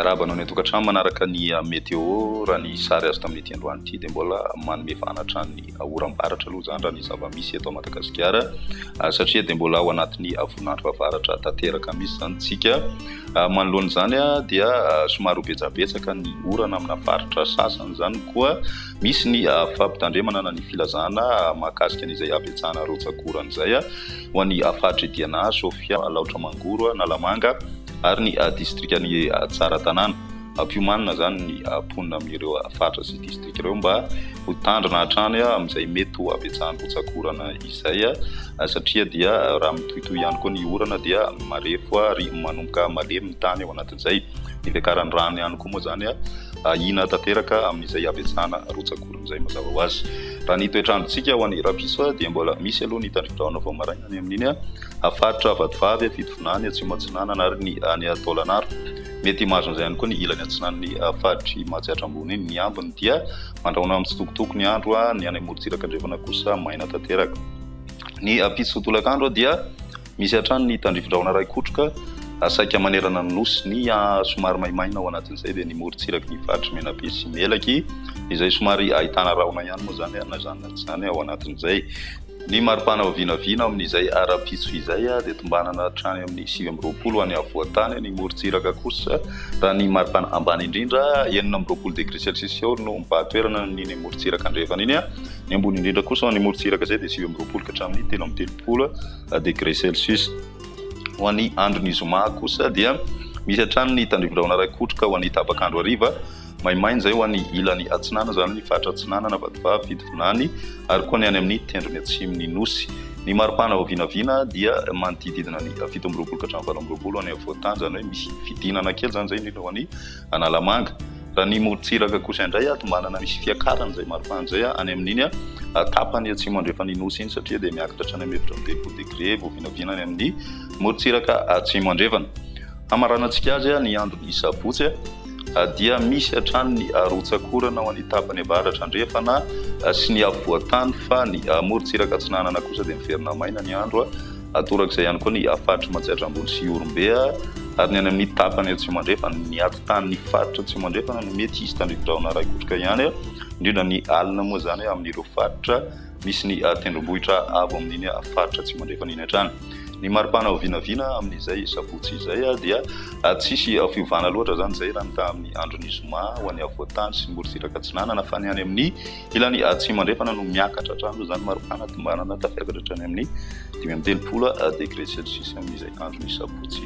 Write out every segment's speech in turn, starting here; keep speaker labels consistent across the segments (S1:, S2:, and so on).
S1: miarabana ny tokantrano manaraka ny météo raha ny sary azo tamin'ity androany ity dia mbola manome vanatra ny oram-baratra aloha zany raha ny zava-misy eto Madagasikara satria dia mbola ao anatin'ny voninandro favaratra tanteraka misy zany tsika manoloana zany dia somary betsabetsaka ny orana amina faritra sasany zany koa misy ny fampitandremana ny filazana mahakasika an'izay abetsana rotsakorana izay ho an'ny faritra Diana, Sofia, Laotra Mangoro, Nalamanga ary ny distrikany Tsaratanana Piumanina zany ny ponina amin'ireo faritra sy distrika ireo mba ho tandrina hatrany amin'izay mety ho abetsahany rotsakorana izay satria dia raha mitohitohy ihany koa ny orana dia marefo ary manomboka malemy ny tany ao anatin'izay ny fiakaran'ny rano ihany koa moa zany ina tanteraka amin'izay abetsahana rotsakorana izay mazava ho azy raha ny toetrandrontsika ho an'ny rapiso dia mbola misy aloha ny tandridraona vao maraina ny amin'iny faritra Vatovavy, Fitovinany, Atsimatsinanana ary ny any Taolagnaro mety mahazo an'izay ihany koa ny ilany antsinan'ny faritry Mahatsiatra ambony iny ny ambiny dia mandraona amin'ny tsitokotoko ny andro ny any Morotsiraka andrefana kosa maina tanteraka ny pitso tolakandro dia misy hatrany ny tandrivindraona ray kotroka saika manerana ny nosy ny somary maimaina ao anatin'izay dia ny Morotsiraka ny faritry Menabe sy Melaky izay somary ahitana rahona ihany moa zany na zany tsy zany ao anatin'izay ny maripana vinavina amin'izay ara-pitso izay dia tombanana hatrany amin'ny 9 any avoatany ny Morotsiraka kosa raha ny maripana ambany indrindra 9 degré celsius no mibahatoerana ny Morotsiraka andrefana iny ny ambony indrindra kosa ny Morotsiraka izay dia 9 ka hatramin'ny 13 degré celsius ho an'ny andron'ny zoma kosa dia misy hatrany ny tandrivindraona ray kotroka ho an'ny tapakandro hariva maimaina izay ho an'ny ilany Atsinana zany ny faritra Atsinanana, Vatovavy, Fitovinany ary koa ny any amin'ny tendrony atsimon'ny nosy ny maripana vinavina dia manodididina ny 17 ka hatramin'ny 18 any avoatany zany hoe misy fidinana kely zany zay indrindra ho an'ny Analamanga raha ny Morotsiraka kosa indray tombanana misy fiakarana izay maripana izay any amin'iny tapany atsimo andrefany nosy iny satria dia miakatra hatrany amin'ny 17 degré vao vinavina any amin'ny Morotsiraka atsimo andrefana hamaranantsika azy ny andron'ny sabotsy dia misy hatrany ny rotsakorana ho an'ny tapany avaratra andrefana sy ny avoatany fa ny Morotsiraka Atsinanana kosa dia miverina maina ny andro torak'izay ihany koa ny faritra Mahatsiatra ambony sy Orombe ary ny any amin'ny tapany atsimo andrefana ny atotan'ny faritra atsimo andrefana no mety hisy tandrivindraona ray kotroka ihany indrindra ny alina moa zany amin'ireo faritra misy ny tendrombohitra avo amin'iny faritra atsimo andrefana iny hatrany ny maripana vinavina amin'izay sabotsy izay dia tsisy fiovana loatra zany zay raha nita amin'ny andron'ny zoma ho an'ny avoatany sy Morotsiraka Atsinanana fa ny any amin'ny ilany atsimo andrefana no miakatra hatrany zany maripana tombanana tafiakatra hatrany amin'ny 13 degré celsius amin'izay andron'ny sabotsy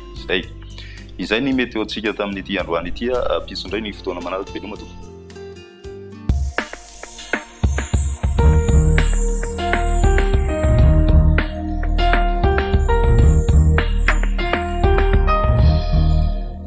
S1: izay ny météo tsika tamin'ity androany ity pitso indray ny fotoana manaraka veloma tompoko